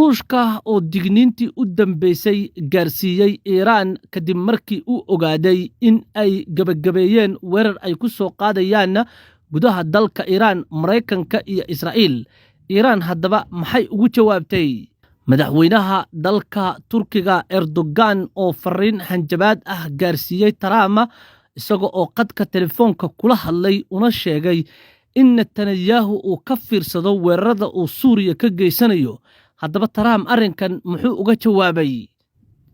ruushka oo digniintii u dambeysay gaarsiiyey Iiraan kadib markii uu ogaaday in ay gabagabeeyeen weerar ay ku soo qaadayaan gudaha dalka Iiraan, Mareykanka iyo Israa'iil. Iiraan haddaba maxay ugu jawaabtay? Madaxweynaha dalka Turkiga Erdogan oo fariin hanjabaad ah gaarsiiyey Trump isaga oo qadka telefoonka kula hadlay una sheegay in Netanyahu uu ka fiirsado weerarada uu Suuriya ka geysanayo. Haddaba Trump arrinkan muxuu uga jawaabay?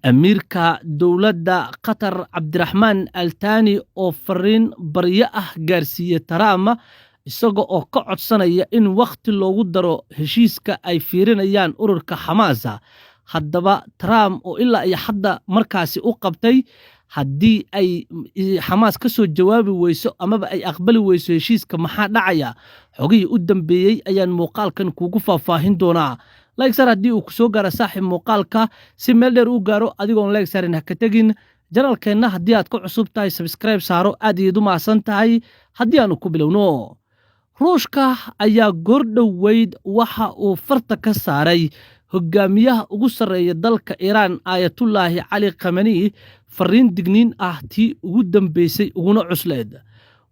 Amiirka dowladda Qatar Cabdiraxmaan Al Thani oo fariin baryo ah gaarsiiyey Trump isaga oo ka codsanaya in waqti loogu daro heshiiska ay fiirinayaan ururka Xamaas. Haddaba Trump oo ilaa iyo hadda markaasi u qabtay haddii ay Xamaas ka soo jawaabi weyso amaba ay aqbali weyso heshiiska maxaa dhacaya? Xogihii u dambeeyay ayaan muuqaalkan kuugu faahfaahin doonaa. Like sar haddii uu ku soo gaaro saaxiib muuqaalka si meel dheer u gaaro adigoon like sarin ha ka tagin. Janalkeenna haddii aad ku cusub tahay subscribe saaro aad iyo dumaasan tahay haddii aanu ku bilowno. Ruushka ayaa goordhoweyd waxa uu farta ka saaray hogaamiyaha ugu sarreeya dalka Iiraan Ayatullaahi Cali Khamenei fariin digniin ah tii ugu dambeysay uguna cusleed.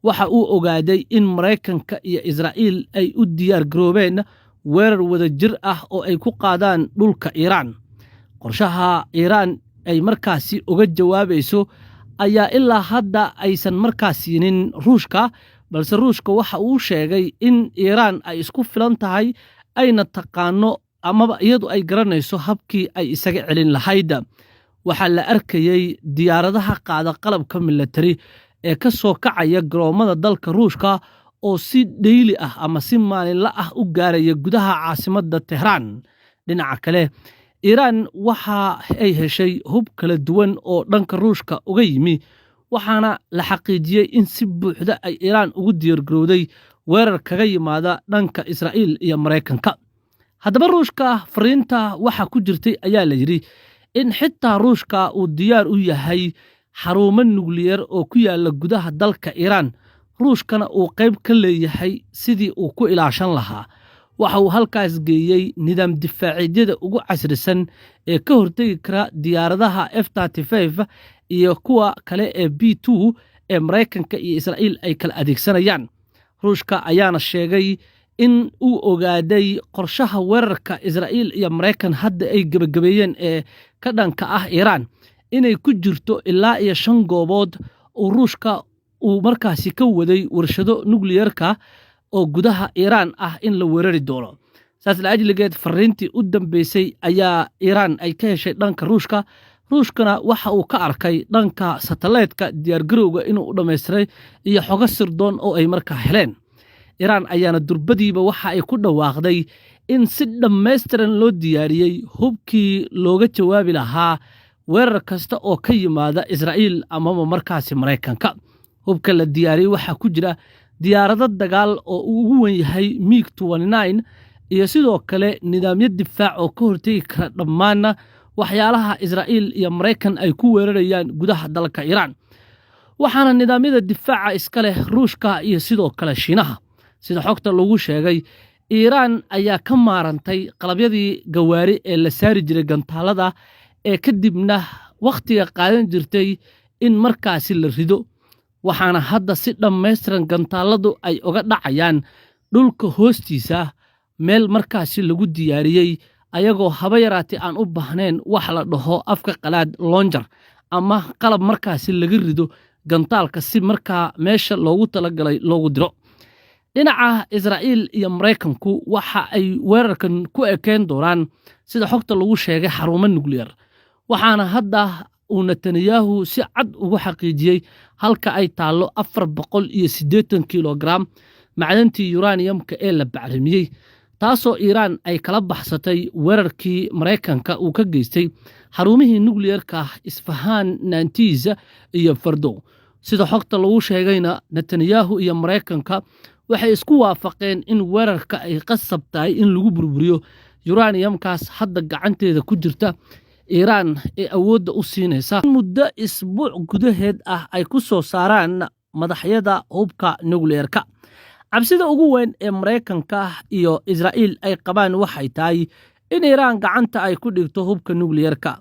Waxa uu ogaaday in Mareykanka iyo Israa'iil ay u diyaar garoobeen weerar wada jir ah oo ay ku qaadaan dhulka Iiraan. Qorshaha Iiraan ay markaasi uga jawaabayso ayaa ilaa hadda aysan markaasinin Ruushka, balse Ruushka waxa uu sheegay in Iiraan ay isku filan tahay ayna taqaano amaba iyadu ay garanayso habkii ay isaga celin lahayd. Waxaa la arkayay diyaaradaha qaada qalabka military ee ka soo kacaya garoomada dalka Ruushka oo si dhayli ah ama si maalinle ah u gaaraya gudaha caasimadda Tehran. Dhinaca kale, Iiraan waxa ay heshay hub kala duwan oo dhanka Ruushka uga yimi, waxaana la xaqiijiyey in si buuxda ay Iiraan ugu diyaargarowday weerar kaga yimaada dhanka Israa'iil iyo Mareykanka. Haddaba Ruushka fariinta waxa ku jirtay ayaa la yidhi in xitaa Ruushka uu diyaar u yahay xarumo nukliyeer oo ku yaala gudaha dalka Iiraan, Ruushkana uu qayb ka leeyahay sidii uu ku ilaashan lahaa. Waxa uu halkaas geeyey nidaam difaaciyeedyada ugu casrisan ee ka hortagi kara diyaaradaha F-35 iyo kuwa kale ee B-2 ee Mareykanka iyo Israa'iil ay kala adeegsanayaan. Ruushka ayaana sheegay in uu ogaaday qorshaha weerarka Israa'iil iyo Mareykan hadda ay gabagabeeyeen ee ka dhanka ah Iiraan inay ku jirto ilaa iyo 5 goobood oo Ruushka uu markaasi ka waday warshado nukliyeerka oo gudaha Iiraan ah in la weerari doono. Saas la ajligeed fariintii u dambeysay ayaa Iiraan ay ka heshay dhanka Ruushka. Ruushkana waxa uu ka arkay dhanka satellite-ka diyaargarowga inuu u dhameystiray iyo xogo sirdoon oo ay markaa heleen. Iiraan ayaana durbadiiba waxa ay ku dhawaaqday in si dhammaystiran loo diyaariyey hubkii looga jawaabi lahaa weerar kasta oo ka yimaada Israa'iil amaba markaasi Mareykanka. Hubka la diyaariyey waxaa ku jira diyaarado dagaal oo uu ugu weyn yahay MiG-29 iyo sidoo kale nidaamyo difaac oo ka hortagi kara dhammaan waxyaalaha Israa'iil iyo Mareykan ay ku weerarayaan gudaha dalka Iiraan. Waxaana nidaamyada difaaca iska leh Ruushka iyo sidoo kale Shiinaha. Sida xogta lagu sheegay, Iiraan ayaa ka maarantay qalabyadii gawaari ee la saari jiray gantaalada ee kadibna waqtiga qaadan jirtay in markaasi la rido. Waxaana hadda si dhammaystiran gantaaladu ay uga dhacayaan dhulka hoostiisa meel markaasi lagu diyaariyey ayagoo haba yaraatee aan u baahnayn wax la dhaho afka qalaad launcher ama qalab markaasi laga rido gantaalka si markaa meesha loogu talagalay loogu diro. Dhinaca Israa'iil iyo Mareykanku waxa ay weerarkan ku ekeen doonaan sida xogta lagu sheegay xarumo nukliyeer. Waxaana hadda uu Netanyahu si cad ugu xaqiijiyey halka ay taalo 480 kilogram macdantii uraniumka ee la bacrimiyey, taasoo Iiraan ay kala baxsatay weerarkii Mareykanka uu ka geystay xarumihii nukliyeerka Isfahan, Natanz iyo Fordow. Sida xogta lagu sheegayna Netanyahu iyo Mareykanka waxay isku waafaqeen in weerarka ay qasab tahay in lagu burburiyo uraniumkaas hadda gacanteeda ku jirta Iiraan ee awoodda u siinaysa muddo isbuuc gudaheed ah ay ku soo saaraan madaxyada hubka nukliyeerka. Cabsida ugu weyn ee Mareykanka iyo Israa'iil ay qabaan waxay tahay in Iiraan gacanta ay ku dhigto hubka nukliyeerka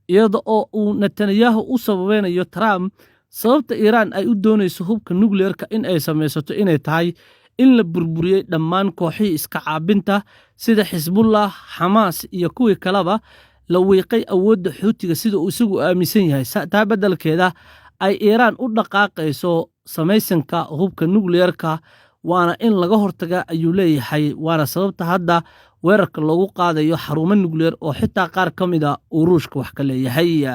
iyada oo uu Netanyahu u sababeynayo Trump sababta Iiraan ay u doonayso hubka nukliyeerka in ay samaysato inay tahay in la burburiyey dhammaan kooxihii iska caabinta sida Xisbullah, Xamaas iyo kuwii kaleba la wiiqay awoodda Xuutiga sida uu isagu aaminsan yahay taa beddelkeeda ay Iiraan u dhaqaaqayso samaysanka hubka nukliyeerka waana in laga hortaga ayuu leeyahay waana sababta hadda weerarka loogu qaadayo xarumo nukliyeer oo xitaa qaar ka mid a uu Ruushka wax ka leeyahay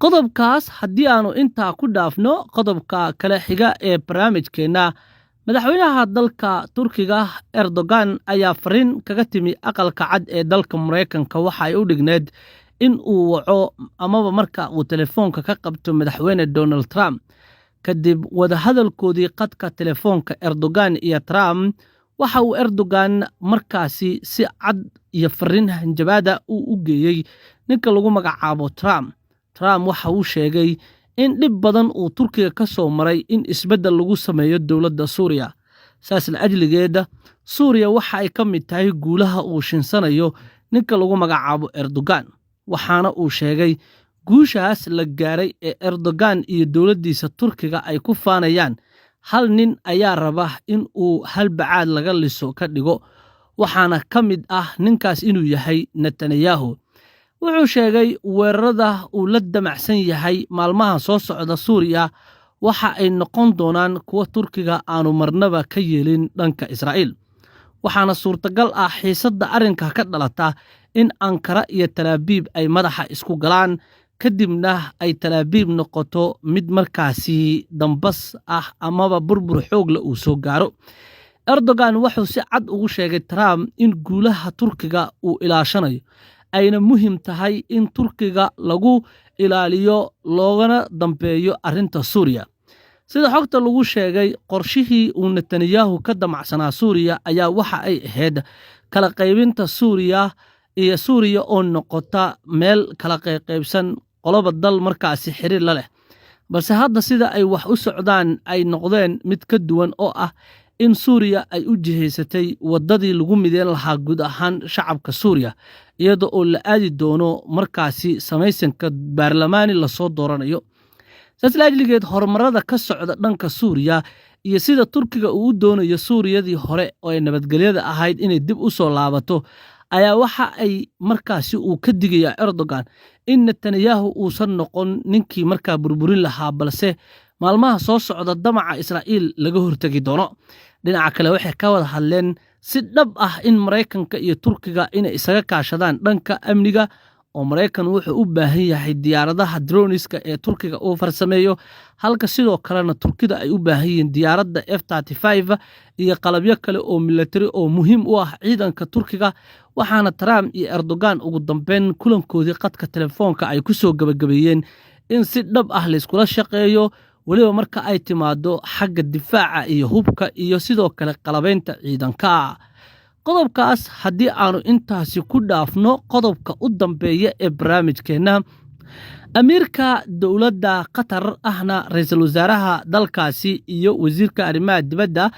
qodobkaas haddii aanu intaa ku dhaafno qodobka kale xiga ee barnaamijkeena madaxweynaha dalka Turkiga Erdogan ayaa fariin kaga timi aqalka cad ee dalka Mareykanka waxa ay u dhigneed in uu waco amaba marka uu telefoonka ka qabto madaxweyne Donald Trump kadib wadahadalkoodii qadka telefoonka Erdogan iyo Trump waxa uu Erdogan markaasi si cad iyo fariin hanjabaada u geeyay ninka lagu magacaabo Trump waxa uu sheegay in dhib badan uu Turkiga ka soo maray in isbeddel lagu sameeyo dowladda Suuriya saas la ajligeeda Suuriya waxa ay ka mid tahay guulaha uu shinsanayo ninka lagu magacaabo Erdogan waxaana uu sheegay guushaas la gaaray ee Erdogan iyo dowladdiisa Turkiga ay ku faanayaan hal nin ayaa raba in uu hal bacaad laga liso ka dhigo waxaana ka mid ah ninkaas inuu yahay Netanyahu wuxuu sheegay weerarada uu la damacsan yahay maalmaha soo socda Suuriya waxa ay noqon doonaan kuwa Turkiga aanu marnaba ka yeelin dhanka Israa'iil waxaana suurtagal ah xiisadda arrinka ka dhalata in Ankara iyo Tel Aviv ay madaxa isku galaan kadibna ay Tel Aviv noqoto mid markaasi dambas ah amaba burbur xoog leh uu soo gaaro Erdogan wuxuu si cad ugu sheegay Trump in guulaha Turkiga uu ilaashanayo ayna muhiim tahay in Turkiga lagu ilaaliyo loogana dambeeyo arrinta Suuriya sida xogta lagu sheegay qorshihii uu Netanyahu ka damacsanaa Suuriya ayaa waxa ay ahayd kala qaybinta Suuriya iyo Suuriya oo noqota meel kala qaybsan qoloba dal markaasi xiriir la leh balse hadda sida ay wax u socdaan ay noqdeen mid ka duwan oo ah in Suuriya ay u jihaysatay wadadii lagu mideen lahaa guud ahaan shacabka Suuriya iyada oo la aadi doono markaasi samaysanka baarlamaani la soo dooranayo saslaajligeed horumarada ka socda dhanka Suuriya iyo sida Turkiga uu doonayo Suuriyadii hore oo ay nabadgelyada ahayd inay dib u soo laabato ayaa waxa ay markaasi uu ka digaya Erdogan in Netanyahu uusan noqon ninkii markaa burburin lahaa balse maalmaha soo socda damaca Israa'iil laga hortagi doono dhinaca kale waxay ka wada hadleen si dhab ah in Mareykanka iyo Turkiga inay isaga kaashadaan dhanka amniga oo Mareykan wuxuu u baahan yahay diyaaradaha droniska ee Turkiga uu farsameeyo halka sidoo kalena Turkida ay u baahan yihiin diyaaradda F-35 iyo qalabyo kale oo military oo muhiim u ah ciidanka Turkiga waxaana Trump iyo Erdogan ugu dambeyn kulankoodii qadka telefoonka ay ku soo gabagabeeyeen in si dhab ah la iskula shaqeeyo waliba marka ay timaado xagga difaaca iyo hubka iyo sidoo kale qalabeynta ciidanka qodobkaas haddii aanu intaasi ku dhaafno qodobka u dambeeya ee barnaamijkeena amiirka dowladda Qatar ahna ra'iisul wasaaraha dalkaasi iyo wasiirka arrimaha dibadda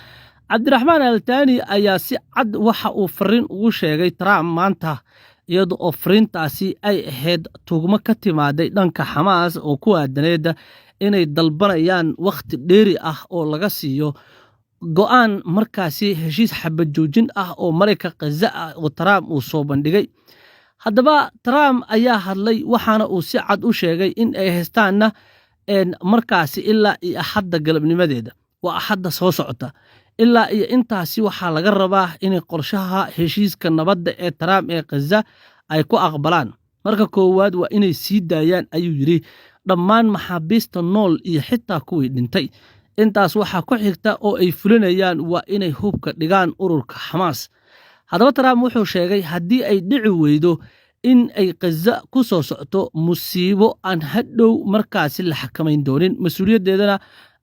Cabdiraxmaan Al-Thani ayaa si cad waxa uu fariin ugu sheegay Trump maanta iyadoo oo fariintaasi ay ahayd tugmo ka timaaday dhanka Xamaas oo ku aadaneed inay dalbanayaan waqti dheeri ah oo laga siiyo go'aan markaasi heshiis xabad joojin ah oo Mareykanka Gaza ah oo Trump uu soo bandhigay haddaba Trump ayaa hadlay waxaana uu si cad u sheegay in ay haystaan markaasi ilaa iyo Axadda galabnimadeeda waa Axadda soo socota ilaa iyo intaasi waxaa laga rabaa in qorshaha heshiiska nabadda ee Trump ee Gaza ay ku aqbalaan marka koowaad waa inay sii daayaan ayuu yiri dhammaan maxaabiista nool iyo xitaa kuwii dhintay intaas waxaa ku xigta oo ay fulinayaan waa inay hubka dhigaan ururka Xamaas haddaba Trump wuxuu sheegay haddii ay dhici weydo in ay Gaza ku soo socto musiibo aan hadhow markaasi la xakamayn doonin mas'uuliyadeedana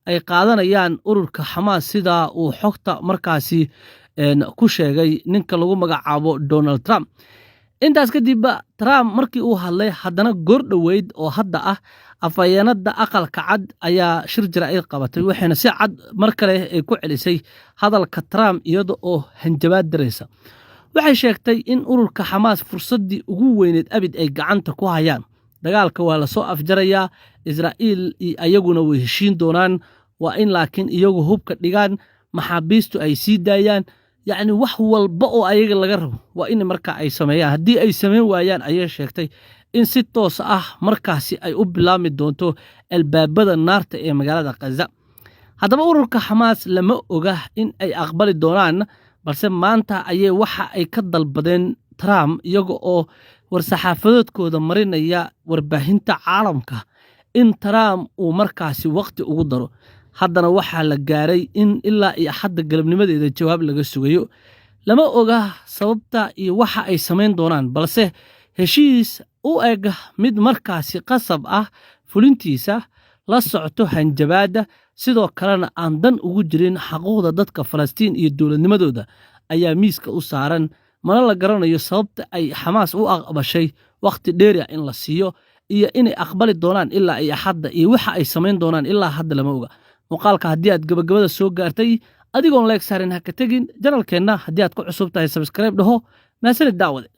ay qaadanayaan ururka Xamaas sida uu xogta markaasi ku sheegay ninka lagu magacaabo Donald Trump intaas kadib Trump markii uu hadlay haddana goor dhaweyd oo hadda ah afayeenada aqalka cad ayaa shir jaraa'id qabatay waxayna si cad mar kale ay ku celisay hadalka Trump iyada oo hanjabaad diraysa waxay sheegtay in ururka Xamaas fursaddii ugu weyneed abid ay gacanta ku hayaan. Dagaalka waa la soo afjarayaa, Israa'iil iyo ayaguna way heshiin doonaan, waa in laakiin iyagu hubka dhigaan, maxaabiistu ay sii daayaan, yacni wax walba oo ayaga laga rabo waa in markaa ay sameeyaan. Haddii ay sameyn waayaan ayay sheegtay in si toos ah markaasi ay u bilaami doonto albaabada naarta ee magaalada Gaza. haddaba ururka Xamaas lama oga in ay aqbali doonaan, balse maanta ayay waxa ay ka dalbadeen Trump iyaga oo war-saxaafadeedkooda marinaya warbaahinta caalamka in Trump uu markaasi waqti ugu daro. haddana waxaa la gaaray in ilaa iyo xadda galabnimadeeda jawaab laga sugayo. lama oga sababta iyo waxa ay samayn doonaan, balse heshiis u eg mid markaasi qasab ah fulintiisa la socto hanjabaada, sidoo kalena aan dan ugu jirin xuquuqda dadka Falastiin iyo dowladnimadooda ayaa miiska u saaran. mana la garanayo sababta ay Xamaas u aqbashay waqti dheeri ah in la siiyo iyo inay aqbali doonaan ilaa iyo xadda iyo waxa ay samayn doonaan ilaa hadda lama oga. muuqaalka haddii aad gabagabada soo gaartay adigoon like saarin ha ka tegin janalkeenna. haddii aad ku cusub tahay subscribe dhaho. maasanid daawade.